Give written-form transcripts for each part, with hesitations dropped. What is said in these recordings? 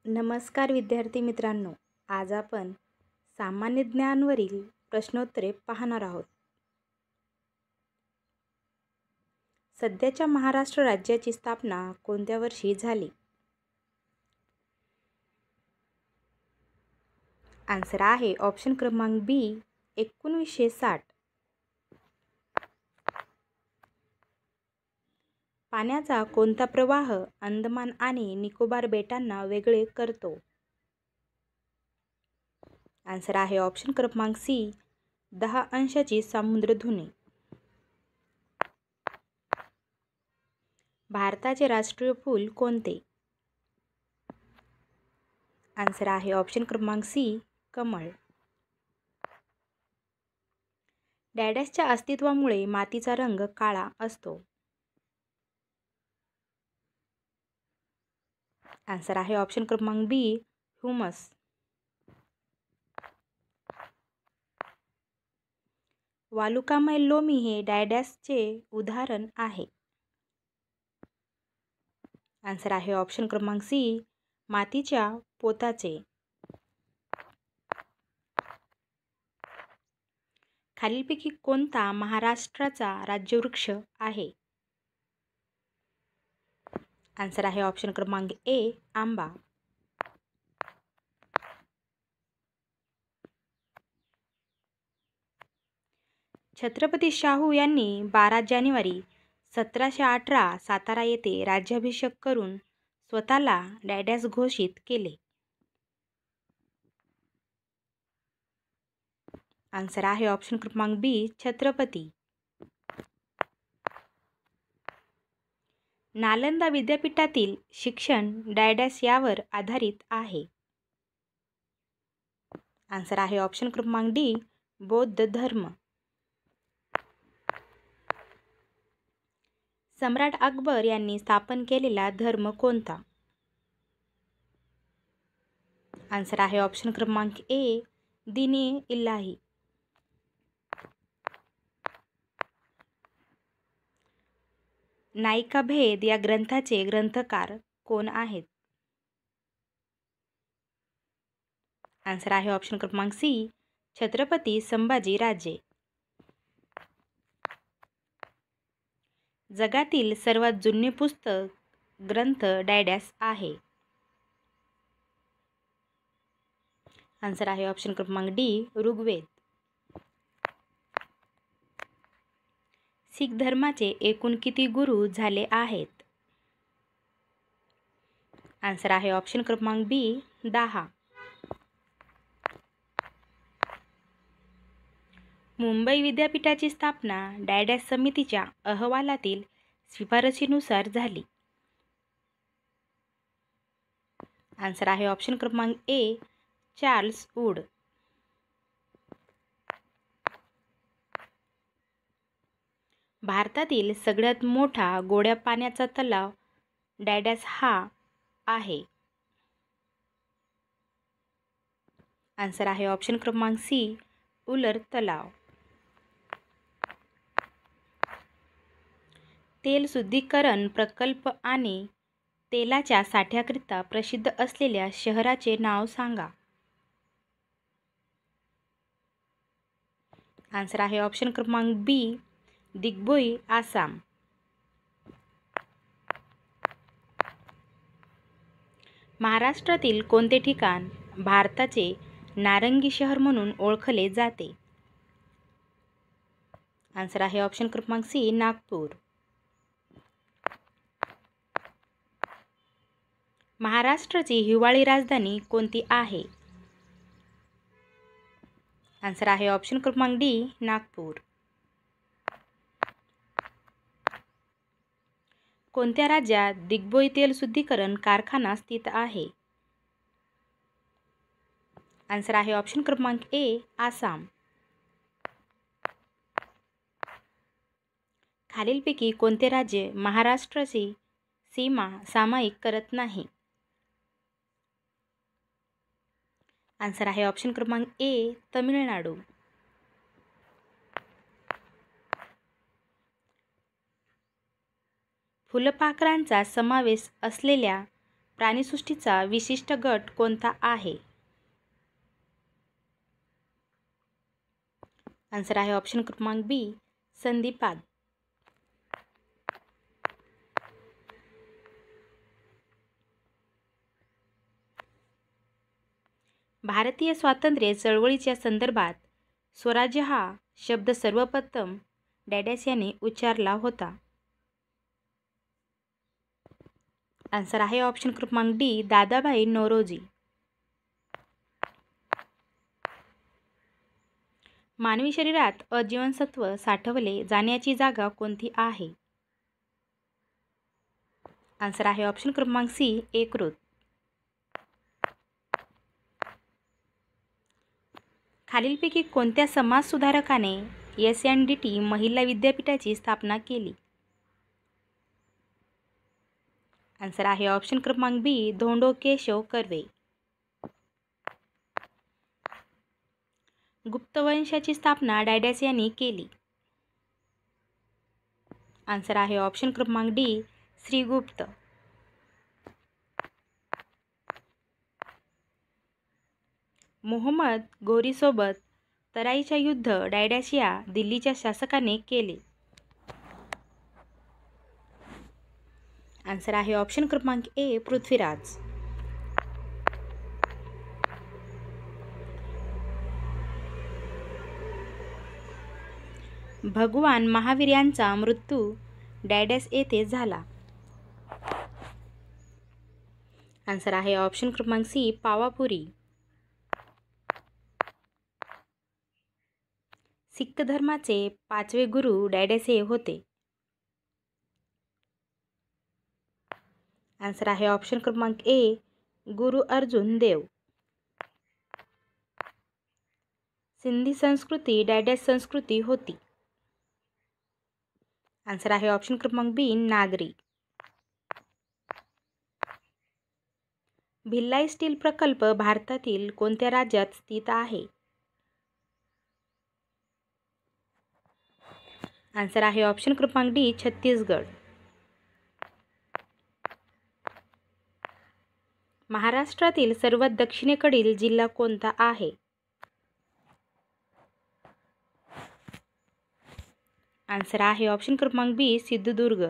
नमस्कार विद्यार्थी मित्रांनो, आज आपण सामान्य ज्ञानवरील प्रश्नोत्तरे पाहणार आहोत. सध्याच्या महाराष्ट्र राज्याची स्थापना कोणत्या वर्षी झाली? आन्सर आहे ऑप्शन क्रमांक बी 1960. पाण्याचा कोणता प्रवाह अंदमान आणि निकोबार बेटांना वेगळे करतो? आन्सर आहे ऑप्शन क्रमांक सी 10 अंशाची समुद्रधुनी. भारताचे राष्ट्रीय फूल कोणते? आन्सर आहे ऑप्शन क्रमांक सी कमळ. डॅडसच्या अस्तित्वामुळे मातीचा रंग काळा असतो. आन्सर आहे ऑप्शन क्रमांक बी ह्युमस. वालुकामय लोमी हे डायडॅसचे उदाहरण आहे. आन्सर आहे ऑप्शन क्रमांक सी मातीच्या पोताचे. खालीलपैकी कोणता महाराष्ट्राचा राज्यवृक्ष आहे? आन्सर आहे ऑप्शन क्रमांक ए आंबा. छत्रपती शाहू यांनी 12 जानेवारी 1718 सातारा येथे राज्याभिषेक करून स्वतःला डॅडॅस घोषित केले. आन्सर आहे ऑप्शन क्रमांक बी छत्रपती. नालंदा विद्यापीठातील शिक्षण डॅडॅस यावर आधारित आहे. आन्सर आहे ऑप्शन क्रमांक डी बौद्ध धर्म. सम्राट अकबर यांनी स्थापन केलेला धर्म कोणता? आन्सर आहे ऑप्शन क्रमांक ए दीन-ए इलाही. नायिकाभेद या ग्रंथाचे ग्रंथकार कोण आहेत? आन्सर आहे ऑप्शन क्रमांक सी छत्रपती संभाजीराजे. जगातील सर्वात जुने पुस्तक ग्रंथ डॅडॅस आहे. आन्सर आहे ऑप्शन क्रमांक डी ऋग्वेद. शीख धर्माचे एकूण किती गुरु झाले आहेत? आन्सर आहे ऑप्शन क्रमांक बी 10. मुंबई विद्यापीठाची स्थापना डॅडॅस समितीच्या अहवालातील शिफारशीनुसार झाली. आन्सर आहे ऑप्शन क्रमांक ए चार्ल्स वूड. भारतातील सगळ्यात मोठा गोड्या पाण्याचा तलाव डॅडॅस हा आहे. आन्सर आहे ऑप्शन क्रमांक सी उलर तलाव. तेल शुद्धीकरण प्रकल्प आणि तेलाच्या साठ्याकरिता प्रसिद्ध असलेल्या शहराचे नाव सांगा. आन्सर आहे ऑप्शन क्रमांक बी दिग्बोई आसाम. महाराष्ट्रातील कोणते ठिकाण भारताचे नारंगी शहर म्हणून ओळखले जाते? आन्सर आहे ऑप्शन क्रमांक सी नागपूर. महाराष्ट्राची हिवाळी राजधानी कोणती आहे? आन्सर आहे ऑप्शन क्रमांक डी नागपूर. कोणत्या राज्यात दिग्बोई तेल शुद्धीकरण कारखाना स्थित आहे? आन्सर आहे ऑप्शन क्रमांक ए आसाम. खालीलपैकी कोणते राज्य महाराष्ट्राची सीमा सामायिक करत नाही? आन्सर आहे ऑप्शन क्रमांक ए तमिळनाडू. फुलपाखरांचा समावेश असलेल्या प्राणीसृष्टीचा विशिष्ट गट कोणता आहे? आन्सर आहे ऑप्शन क्रमांक बी, संधिपाद. भारतीय स्वातंत्र्य चळवळीच्या संदर्भात स्वराज्य हा शब्द सर्वप्रथम डॅडॅस यांनी उच्चारला होता? आन्सर आहे ऑप्शन क्रमांक डी, दादाभाई नौरोजी. मानवी शरीरात अजीवनसत्व साठवले जाण्याची जागा कोणती आहे? आन्सर आहे ऑप्शन क्रमांक सी, यकृत. खालीलपैकी कोणत्या समाजसुधारकाने SNDT महिला विद्यापीठाची स्थापना केली? आन्सर आहे ऑप्शन क्रमांक बी, धोंडो केशव कर्वे. गुप्तवंशाची स्थापना डॅडॅस यांनी केली? आन्सर आहे ऑप्शन क्रमांक डी, श्रीगुप्त. मोहम्मद घोरीसोबत तराईच्या युद्ध डॅडॅस या दिल्लीच्या शासकाने केले? आन्सर आहे ऑप्शन क्रमांक ए, पृथ्वीराज. भगवान महावीर यांचा मृत्यू डॅडॅस येथे झाला? आन्सर आहे ऑप्शन क्रमांक सी, पावापुरी. सिख धर्माचे 5वे गुरु डॅडॅस हे होते? आन्सर आहे ऑप्शन क्रमांक ए, गुरु अर्जुन देव. सिंधी संस्कृती डॅडॅस संस्कृती होती? आन्सर आहे ऑप्शन क्रमांक बी, नागरी. भिलाई स्टील प्रकल्प भारतातील कोणत्या राज्यात स्थित आहे? आन्सर आहे ऑप्शन क्रमांक डी, छत्तीसगड. महाराष्ट्रातील सर्वात दक्षिणेकडील जिल्हा कोणता आहे? आन्सर आहे ऑप्शन क्रमांक बी, सिंधुदुर्ग.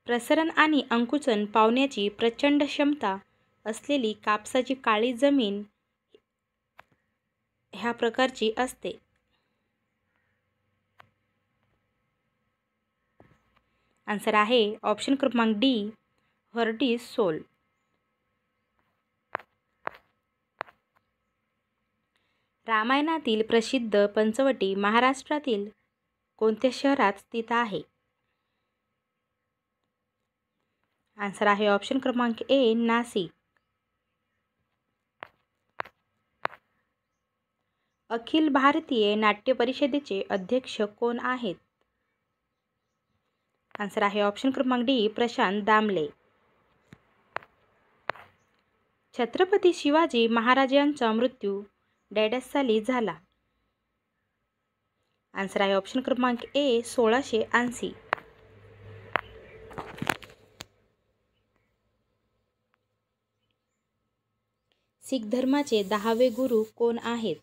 प्रसरण आणि अंकुचन पावण्याची प्रचंड क्षमता असलेली कापसाची काळी जमीन ह्या प्रकारची असते? आन्सर आहे ऑप्शन क्रमांक डी, हर्टिस सोल. रामायणातील प्रसिद्ध पंचवटी महाराष्ट्रातील कोणत्या शहरात स्थित आहे? आन्सर आहे ऑप्शन क्रमांक ए, नाशिक. अखिल भारतीय नाट्य परिषदेचे अध्यक्ष कोण आहेत? आन्सर आहे ऑप्शन क्रमांक डी, प्रशांत दामले. छत्रपती शिवाजी महाराज यांचा मृत्यू डॅडॅस साली झाला? आन्सर आहे ऑप्शन क्रमांक ए, 1680. सिख धर्माचे 10वे गुरु कोण आहेत?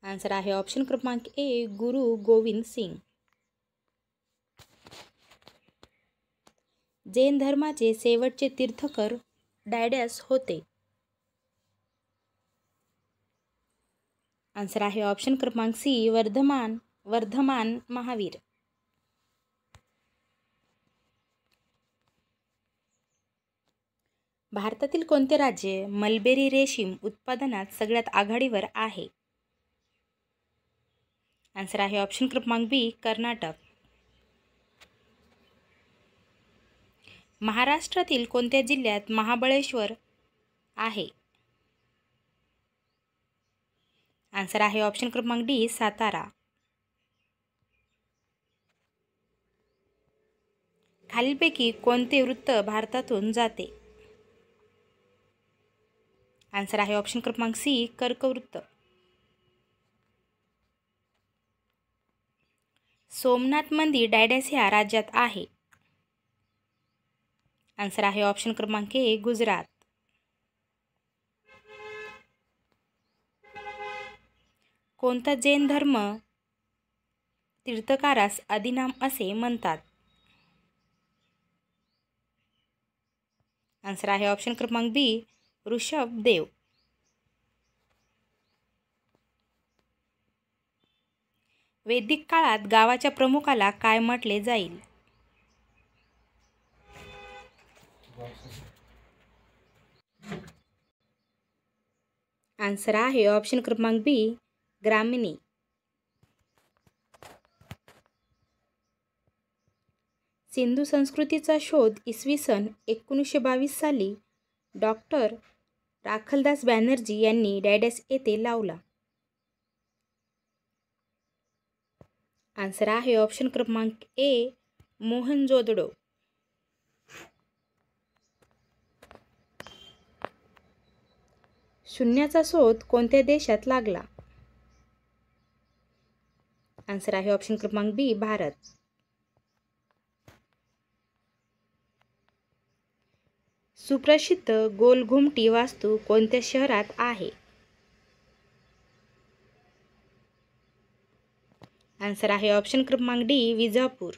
आन्सर आहे ऑप्शन क्रमांक ए, गुरु गोविंद सिंग. जैन धर्माचे शेवटचे तीर्थंकर डॅडॅस होते? आन्सर आहे ऑप्शन क्रमांक सी, वर्धमान महावीर. भारतातील कोणते राज्य मलबेरी रेशीम उत्पादनात सगळ्यात आघाडीवर आहे? आन्सर आहे ऑप्शन क्रमांक बी, कर्नाटक. महाराष्ट्रातील कोणत्या जिल्ह्यात महाबळेश्वर आहे? आन्सर आहे ऑप्शन क्रमांक डी, सातारा. खालीलपैकी कोणते वृत्त भारतातून जाते? आन्सर आहे ऑप्शन क्रमांक सी, कर्कवृत्त. सोमनाथ मंदिर डॅडॅस ह्या राज्यात आहे? आन्सर आहे ऑप्शन क्रमांक ए गुजरात. कोणता जैन धर्म तीर्थकारास आदिनाम असे म्हणतात? आन्सर आहे ऑप्शन क्रमांक बी ऋषभदेव. वैदिक काळात गावाच्या प्रमुखाला काय म्हटले जाईल? आन्सर आहे ऑप्शन क्रमांक बी ग्रामणी. सिंधू संस्कृतीचा शोध इसवी सन 1922 साली डॉक्टर राखलदास बॅनर्जी यांनी डॅडॅस येथे लावला. आन्सर आहे ऑप्शन क्रमांक ए मोहनजोदडो. शून्याचा शोध कोणत्या देशात लागला? आन्सर आहे ऑप्शन क्रमांक बी भारत. सुप्रसिद्ध गोल घुमटी वास्तू कोणत्या शहरात आहे? आन्सर आहे ऑप्शन क्रमांक डी विजापूर.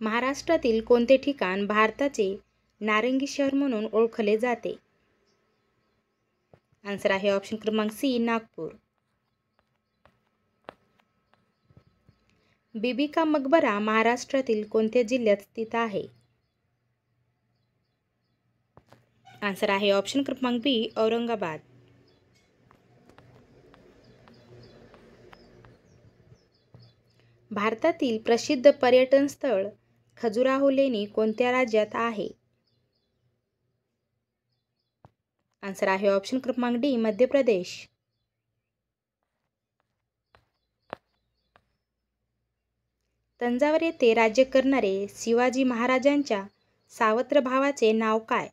महाराष्ट्रातील कोणते ठिकाण भारताचे नारंगी शहर म्हणून ओळखले जाते? आन्सर आहे ऑप्शन क्रमांक सी नागपूर. बीबी का मकबरा महाराष्ट्रातील कोणत्या जिल्ह्यात स्थित आहे? आन्सर आहे ऑप्शन क्रमांक बी औरंगाबाद. भारतातील प्रसिद्ध पर्यटन स्थळ खजुराहो लेणी कोणत्या राज्यात आहे? आन्सर आहे ऑप्शन क्रमांक डी मध्य प्रदेश. तंजावर येथे राज्य करणारे शिवाजी महाराजांच्या सावत्र भावाचे नाव काय?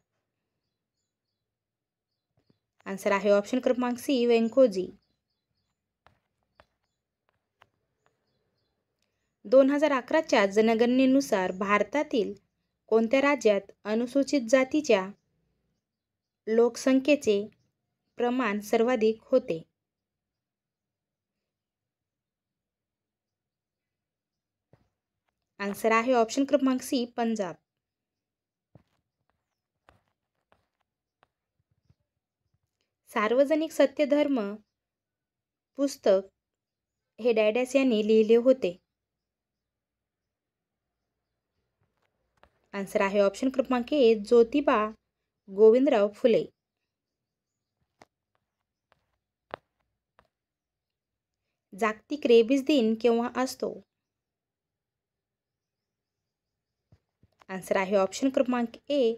आन्सर आहे ऑप्शन क्रमांक सी व्यंकोजी. 2011च्या जनगणनेनुसार भारतातील कोणत्या राज्यात अनुसूचित जातीच्या लोकसंख्येचे प्रमाण सर्वाधिक होते? आन्सर आहे ऑप्शन क्रमांक सी पंजाब. सार्वजनिक सत्यधर्म पुस्तक हे डॅडॅस यांनी लिहिले होते? आन्सर आहे ऑप्शन क्रमांक ए ज्योतिबा गोविंदराव फुले. जागतिक रेबीज दिन केव्हा असतो? आन्सर आहे ऑप्शन क्रमांक ए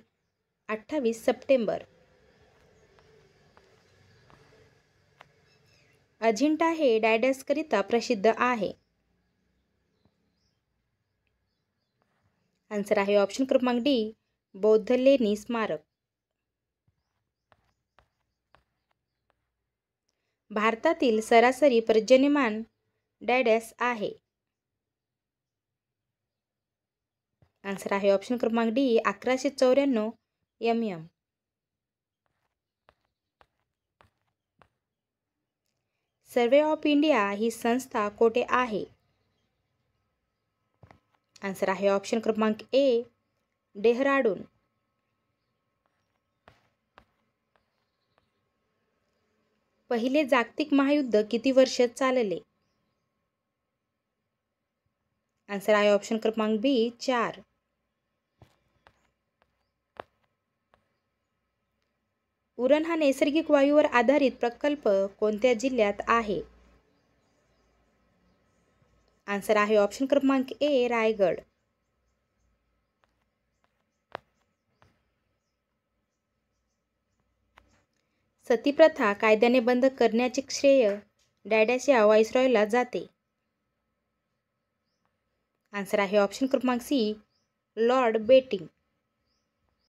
28 सप्टेंबर. अजिंठा हे डॅडॅसकरिता प्रसिद्ध आहे? आन्सर आहे ऑप्शन क्रमांक डी बौद्ध लेणी स्मारक. भारतातील सरासरी पर्जन्यमान डॅडॅस आहे? आन्सर आहे ऑप्शन क्रमांक D 1194 mm. Survey of India ही संस्था कोठे आहे? आन्सर आहे ऑप्शन क्रमांक ए डेहराडून. पहिले जागतिक महायुद्ध किती वर्ष चालले? आन्सर आहे ऑप्शन क्रमांक बी 4. उरण हा नैसर्गिक वायूवर आधारित प्रकल्प कोणत्या जिल्ह्यात आहे? आन्सर आहे ऑप्शन क्रमांक ए रायगड. सतीप्रथा कायद्याने बंद करण्याचे श्रेय डॅडॅस या व्हाईसरॉयला जाते? आन्सर आहे ऑप्शन क्रमांक सी लॉर्ड बेटिंग.